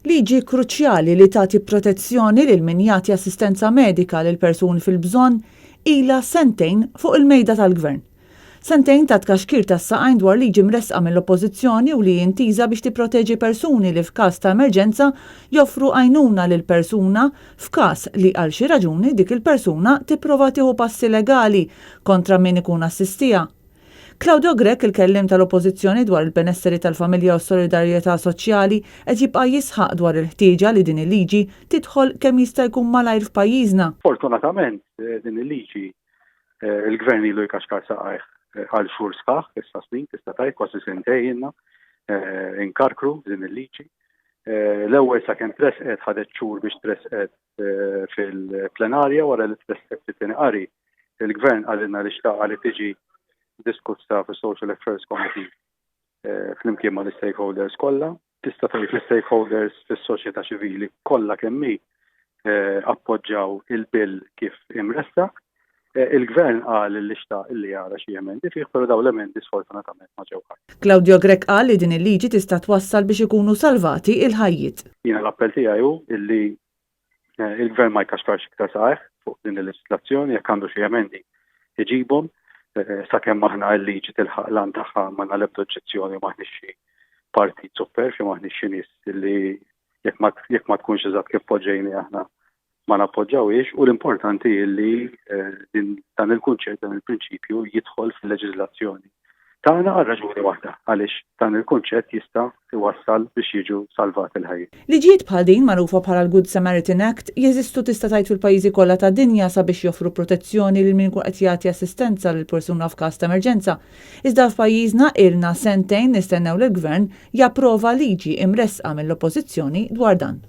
Liġi kruċjali li tagħti protezzjoni lil min jagħti assistenza medika lil persuni fil-bżonn ilha sentejn fuq il-mejda tal-Gvern. Sentejn ta' tkaxkir tas-saqajn dwar liġi mresqa mill-Oppożizzjoni u li jintiża biex tipproteġi persuni li f'każ ta' emerġenza joffru għajnuna lil persuna f'każ li għal xi raġuni dik il-persuna tipprova tieħu passi legali kontra min ikun assistija. Claudio Grech, il-kellim tal-Oppożizzjoni dwar il-benesseri tal-familja u s-solidarjetà soċjali, qed jibqa' jisħaq dwar il-ħtieġa li din il-liġi tidħol kemm jista' jkun malajr f'pajjiżna. Fortunatament din il-liġi il-Gvern ilu jkaxkar saqajh għal xhur sħaħ, issa snin tista' tgħid kważi sentejn inkarkru din il-liġi. L-ewwel sakemm tresqet ħadet xhur biex tresqet fil-plenarja wara li tresqet fit-tieni qari. Il-Gvern qalilna li xtaqa li tiġi diskussa fis-Social Affairs Committee flimkien ma' l-stakeholders kollha. Tista' tgħid l-stakeholders fis-soċjetà ċivili kollha kemm hi appoġġjaw il-bill kif imressaq. Il-Gvern qal li xtaq illi jara xi emendi fih, però dawn l-emendi sfortunatament ma ġew ħadd. Claudio Grech qal li din il-liġi tista' twassal biex ikunu salvati il-ħajjiet. Jiena l-appell tiegħi hu illi il-Gvern ma jkaxkarx iktar saqajh fuq din il-leġislazzjoni jekk għandu xi emendi iġibhom. Sakemm aħna l-liġi tilħaq lan tagħha ma nagħlebdu oġġezzjoni maħniex xi partit super xi maħniex xi nies li jekk ma tkunx eżatt kif poġġejni aħna ma nappoġġawhiex u l-importanti li dan il-kunċett dan il-prinċipju jidħol fil-leġiżlazzjoni. Tagħna għal raġuni waħda għaliex dan il-kunċett jista' iwassal biex jiġu salvat il-ħajja. Liġijiet bħal din magħrufa bħala l-Good Samaritan Act jeżistu tista' tgħid fil-pajjiżi kollha tad-dinja sabiex joffru protezzjoni lil min qed jagħti assistenza lil persuna f'każ ta' emerġenza. Iżda f'pajjiżna ilna sentejn nistennew li l-Gvern japprova liġi imresqa mill-Oppożizzjoni dwar dan.